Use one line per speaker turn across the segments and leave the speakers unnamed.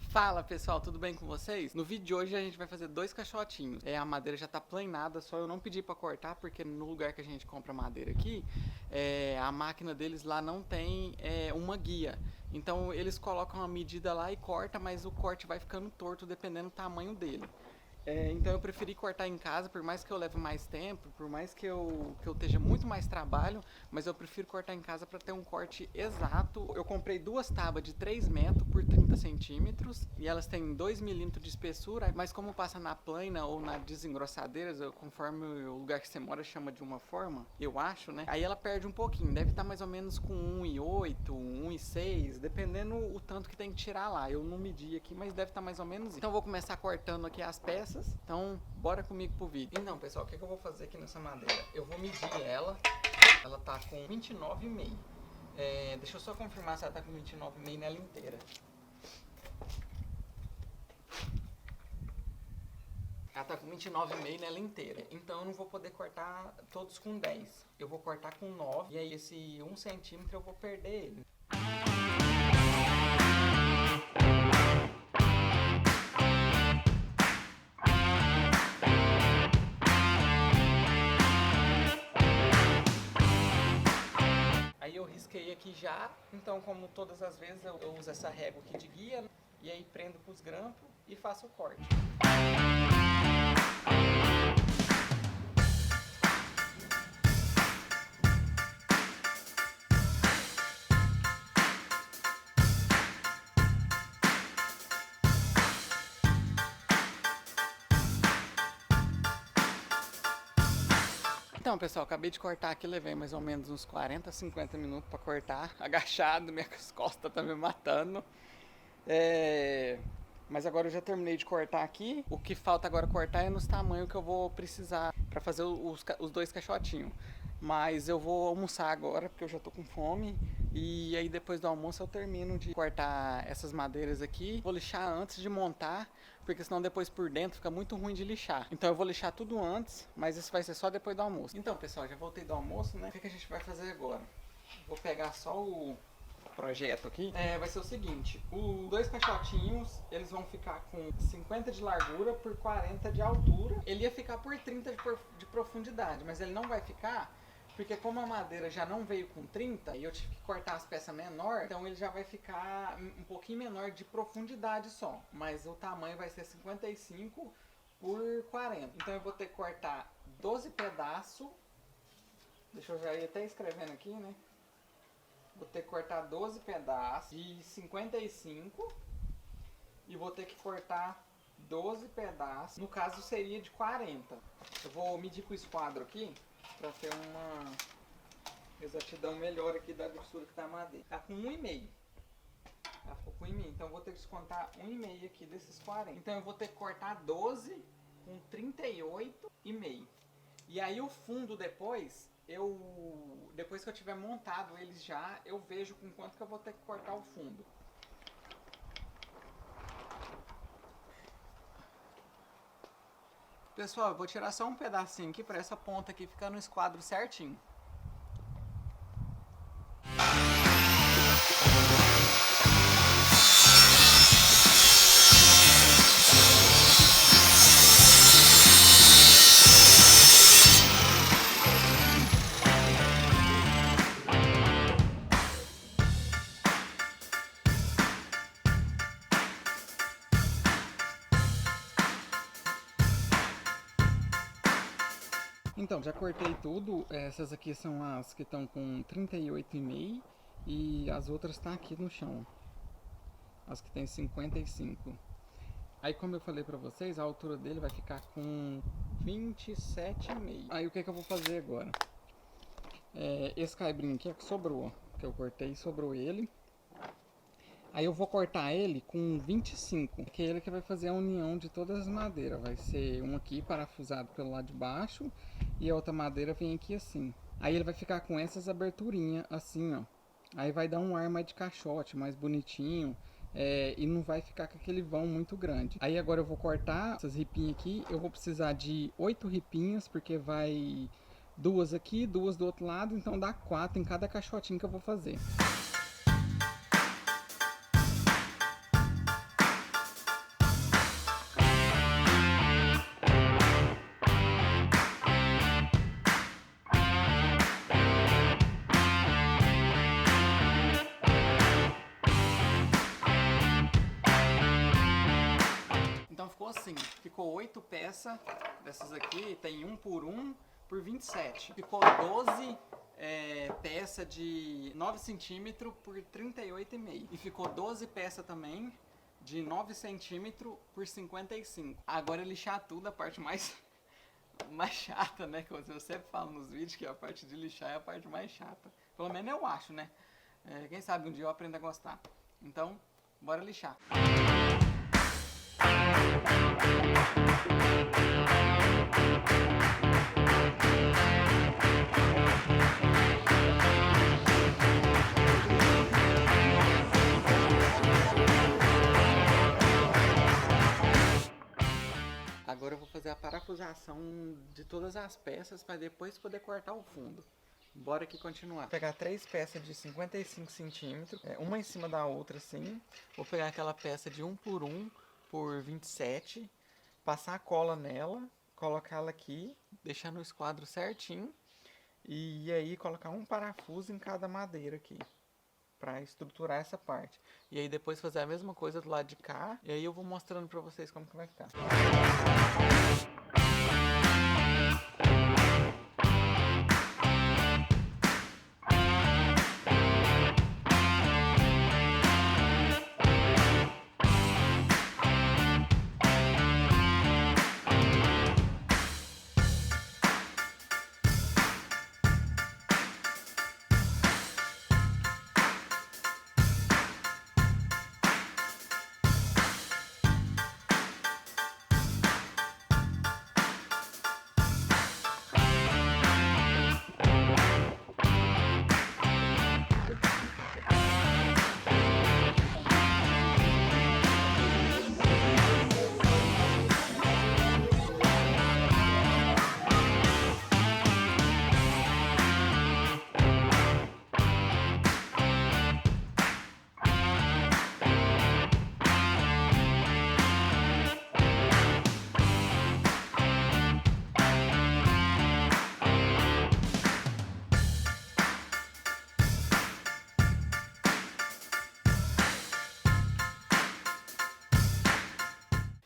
Fala pessoal, tudo bem com vocês? No vídeo de hoje a gente vai fazer dois caixotinhos. A madeira já tá planada, só eu não pedi pra cortar porque no lugar que a gente compra madeira aqui, a máquina deles lá não tem uma guia. Então eles colocam a medida lá e corta, mas o corte vai ficando torto dependendo do tamanho dele. Então eu preferi cortar em casa, por mais que eu leve mais tempo, por mais que eu esteja muito mais trabalho, mas eu prefiro cortar em casa para ter um corte exato. Eu comprei duas tábuas de 3 metros por 30 centímetros e elas têm 2 milímetros de espessura, mas como passa na plana ou na desengrossadeira, conforme o lugar que você mora chama de uma forma, eu acho, né? Aí ela perde um pouquinho, deve estar mais ou menos com 1,8, 1,6, dependendo o tanto que tem que tirar lá. Eu não medi aqui, mas deve estar mais ou menos isso. Então eu vou começar cortando aqui as peças. Então, bora comigo pro vídeo. Então, pessoal, o que eu vou fazer aqui nessa madeira? Eu vou medir ela. Ela tá com 29,5. Deixa eu só confirmar se ela tá com 29,5 nela inteira. Ela tá com 29,5 nela inteira. Então eu não vou poder cortar todos com 10. Eu vou cortar com 9. E aí esse 1 centímetro eu vou perder ele. Eu risquei aqui já, então como todas as vezes eu uso essa régua aqui de guia, e aí prendo com os grampos e faço o corte. Então pessoal, acabei de cortar aqui, levei mais ou menos uns 40, 50 minutos para cortar, agachado, minhas costas tá me matando. Mas agora eu já terminei de cortar aqui, o que falta agora cortar é nos tamanhos que eu vou precisar para fazer os dois caixotinhos. Mas eu vou almoçar agora, porque eu já tô com fome. E aí depois do almoço eu termino de cortar essas madeiras aqui. Vou lixar antes de montar, porque senão depois por dentro fica muito ruim de lixar. Então eu vou lixar tudo antes, mas isso vai ser só depois do almoço. Então pessoal, já voltei do almoço, né? O que a gente vai fazer agora? Vou pegar só o projeto aqui. Vai ser o seguinte, os dois caixotinhos, eles vão ficar com 50 de largura por 40 de altura. Ele ia ficar por 30 de profundidade, mas ele não vai ficar, porque como a madeira já não veio com 30 e eu tive que cortar as peças menor, então ele já vai ficar um pouquinho menor de profundidade só, mas o tamanho vai ser 55 por 40. Então eu vou ter que cortar 12 pedaços. Deixa eu já ir até escrevendo aqui, né? Vou ter que cortar 12 pedaços de 55 e vou ter que cortar 12 pedaços, no caso seria de 40. Eu vou medir com o esquadro aqui para ter uma exatidão melhor aqui da grossura que tá a madeira. Tá com 1,5. Ela ficou com 1,5, então eu vou ter que descontar 1,5 aqui desses 40. Então eu vou ter que cortar 12 com 38,5. E aí o fundo depois que eu tiver montado eles já, eu vejo com quanto que eu vou ter que cortar o fundo. Pessoal, eu vou tirar só um pedacinho aqui para essa ponta aqui ficar no esquadro certinho. Então, já cortei tudo. Essas aqui são as que estão com 38,5 e as outras estão aqui no chão. As que tem 55. Aí, como eu falei pra vocês, a altura dele vai ficar com 27,5. Aí, o que eu vou fazer agora? Esse caibrinho aqui é que sobrou, que eu cortei, sobrou ele. Aí eu vou cortar ele com 25, que é ele que vai fazer a união de todas as madeiras. Vai ser um aqui parafusado pelo lado de baixo e a outra madeira vem aqui assim. Aí ele vai ficar com essas aberturinhas assim, ó. Aí vai dar um ar mais de caixote, mais bonitinho. E não vai ficar com aquele vão muito grande. Aí agora eu vou cortar essas ripinhas aqui. Eu vou precisar de 8 ripinhas, porque vai 2 aqui, 2 do outro lado. Então dá 4 em cada caixotinho que eu vou fazer. assim, ficou 8 peças dessas aqui, tem 1 por 1 por 27. Ficou 12 peça de 9 centímetros por 38,5. E ficou 12 peças também de 9 centímetros por 55. Agora lixar tudo, a parte mais chata, né? Que eu sempre falo nos vídeos que a parte de lixar é a parte mais chata. Pelo menos eu acho, né? Quem sabe um dia eu aprendo a gostar. Então, bora lixar. Agora eu vou fazer a parafusação de todas as peças para depois poder cortar o fundo. Bora aqui continuar. Vou pegar 3 peças de 55 centímetros, uma em cima da outra assim. Vou pegar aquela peça de 1 por 1 por 27, passar a cola nela, colocar ela aqui, deixar no esquadro certinho. E aí colocar um parafuso em cada madeira aqui, para estruturar essa parte. E aí depois fazer a mesma coisa do lado de cá. E aí eu vou mostrando pra vocês como que vai ficar.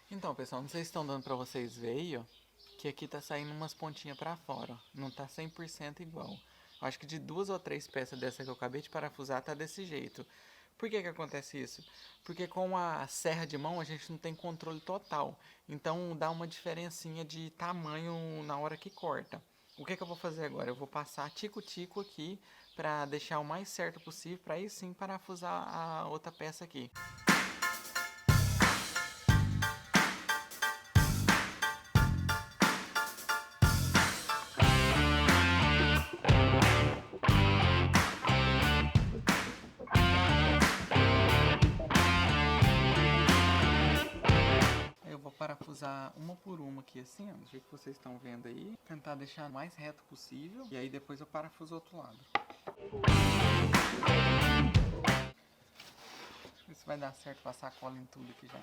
Então, pessoal, não sei se estão dando pra vocês ver aí, ó, que aqui tá saindo umas pontinhas pra fora, ó. Não tá 100% igual. Eu acho que de 2 ou 3 peças dessa que eu acabei de parafusar tá desse jeito. Por que que acontece isso? Porque com a serra de mão a gente não tem controle total. Então dá uma diferencinha de tamanho na hora que corta. O que que eu vou fazer agora? Eu vou passar tico-tico aqui pra deixar o mais certo possível, pra aí sim parafusar a outra peça aqui. Parafusar uma por uma aqui assim, ó, do jeito que vocês estão vendo aí. Tentar deixar o mais reto possível. E aí depois eu parafuso o outro lado. Ver se vai dar certo passar a cola em tudo aqui já.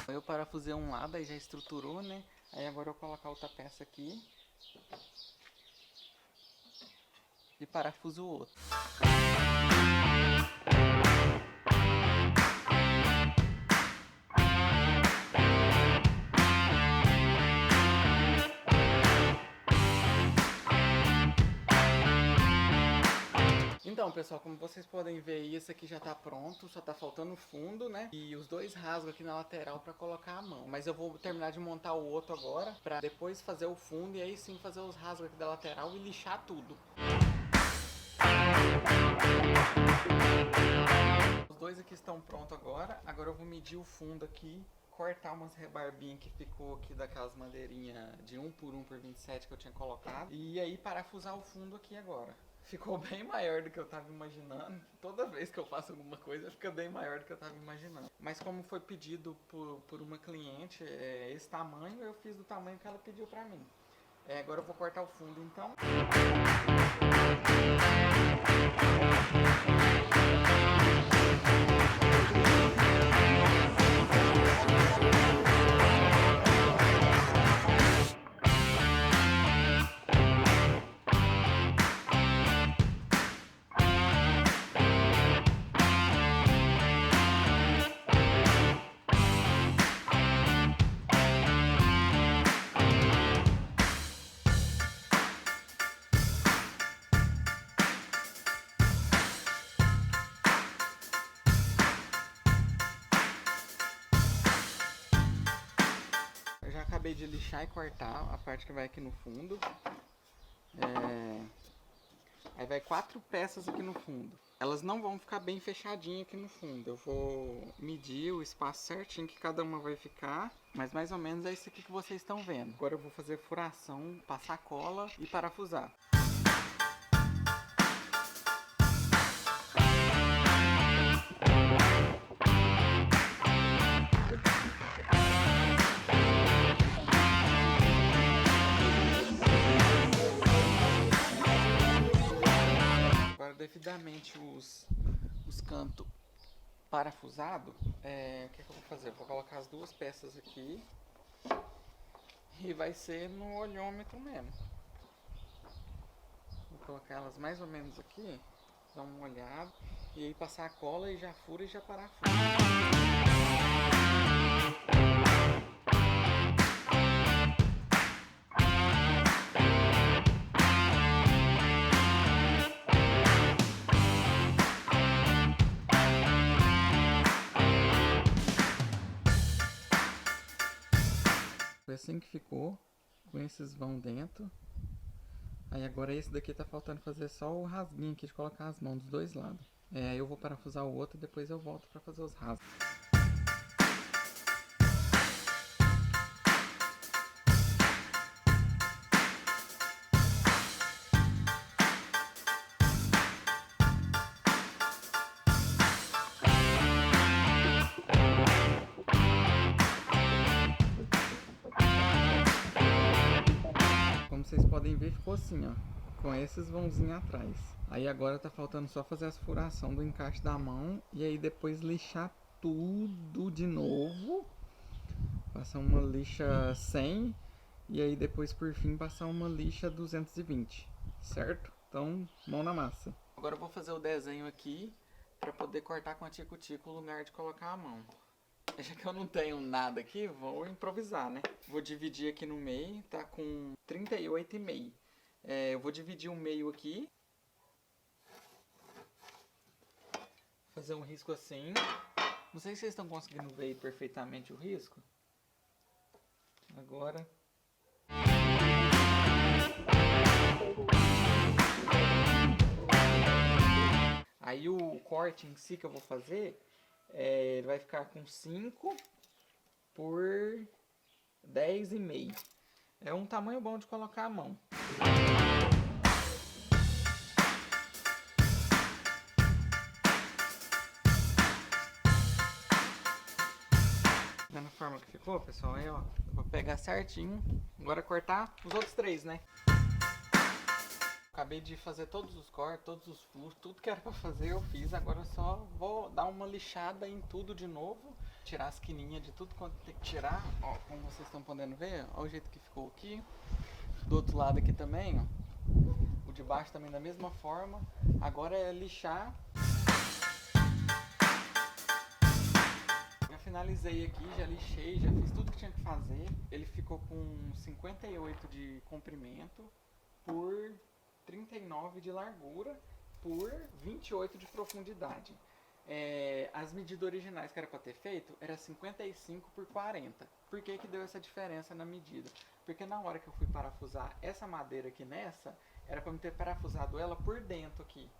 Eu parafusei um lado, aí já estruturou, né? Aí agora eu vou colocar outra peça aqui. E parafuso o outro. Então, pessoal, como vocês podem ver aí, esse aqui já tá pronto, só tá faltando o fundo, né? E os dois rasgos aqui na lateral pra colocar a mão. Mas eu vou terminar de montar o outro agora, pra depois fazer o fundo e aí sim fazer os rasgos aqui da lateral e lixar tudo. Os dois aqui estão prontos agora. Agora eu vou medir o fundo aqui, cortar umas rebarbinhas que ficou aqui daquelas madeirinhas de 1 por 1 por 27 que eu tinha colocado. E aí parafusar o fundo aqui agora. Ficou bem maior do que eu tava imaginando. Toda vez que eu faço alguma coisa, fica bem maior do que eu tava imaginando. Mas como foi pedido por uma cliente, esse tamanho, eu fiz do tamanho que ela pediu pra mim. Agora eu vou cortar o fundo, então. acabei de lixar e cortar a parte que vai aqui no fundo. Aí vai 4 peças aqui no fundo. Elas não vão ficar bem fechadinhas aqui no fundo. Eu vou medir o espaço certinho que cada uma vai ficar. Mas mais ou menos é isso aqui que vocês estão vendo. Agora eu vou fazer furação, passar cola e parafusar. Devidamente os cantos parafusados, o que eu vou fazer? Eu vou colocar as 2 peças aqui e vai ser no olhômetro mesmo. Vou colocar elas mais ou menos aqui, dar uma olhada e aí passar a cola e já fura e já parafusa. Foi assim que ficou, com esses vão dentro. Aí agora esse daqui tá faltando fazer só o rasguinho aqui de colocar as mãos dos 2 lados. Aí eu vou parafusar o outro e depois eu volto pra fazer os rasgos. Como vocês podem ver, ficou assim, ó, com esses vãozinhos atrás. Aí agora tá faltando só fazer as furação do encaixe da mão e aí depois lixar tudo de novo. Passar uma lixa 100 e aí depois por fim passar uma lixa 220, certo? Então, mão na massa. Agora eu vou fazer o desenho aqui para poder cortar com a tico-tico o lugar de colocar a mão. Já que eu não tenho nada aqui, vou improvisar, né? Vou dividir aqui no meio, tá com 38,5. Eu vou dividir o meio aqui. Fazer um risco assim. Não sei se vocês estão conseguindo ver perfeitamente o risco. Agora... Aí o corte em si que eu vou fazer... ele vai ficar com 5 por 10,5. É um tamanho bom de colocar a mão. Vendo a forma que ficou, pessoal? Aí, ó, eu vou pegar certinho. Agora cortar os outros 3, né? Acabei de fazer todos os cortes, todos os furos, tudo que era pra fazer eu fiz. Agora eu só vou dar uma lixada em tudo de novo. Tirar as quininhas de tudo quanto tem que tirar. Ó, como vocês estão podendo ver, ó o jeito que ficou aqui. Do outro lado aqui também, ó. O de baixo também da mesma forma. Agora é lixar. Já finalizei aqui, já lixei, já fiz tudo que tinha que fazer. Ele ficou com 58 de comprimento por 39 de largura por 28 de profundidade. As medidas originais que era para ter feito era 55 por 40. Por que que deu essa diferença na medida? Porque na hora que eu fui parafusar essa madeira aqui nessa, era para eu ter parafusado ela por dentro aqui.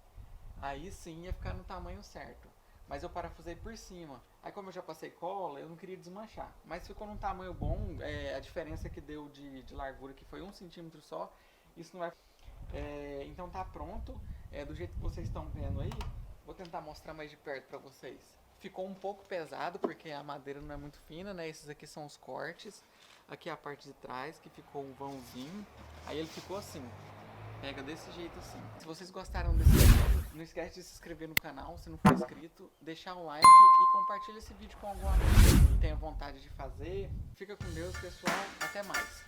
Aí sim ia ficar no tamanho certo. Mas eu parafusei por cima. Aí como eu já passei cola, eu não queria desmanchar. Mas ficou num tamanho bom. A diferença que deu de largura que foi 1 centímetro só. Isso não vai... então tá pronto, do jeito que vocês estão vendo aí. Vou tentar mostrar mais de perto pra vocês. Ficou um pouco pesado porque a madeira não é muito fina, né? Esses aqui são os cortes. Aqui é a parte de trás que ficou um vãozinho. Aí ele ficou assim, pega desse jeito assim. Se vocês gostaram desse vídeo, não esquece de se inscrever no canal, se não for inscrito, deixar o like e compartilha esse vídeo com algum amigo que tenha vontade de fazer. Fica com Deus, pessoal, até mais.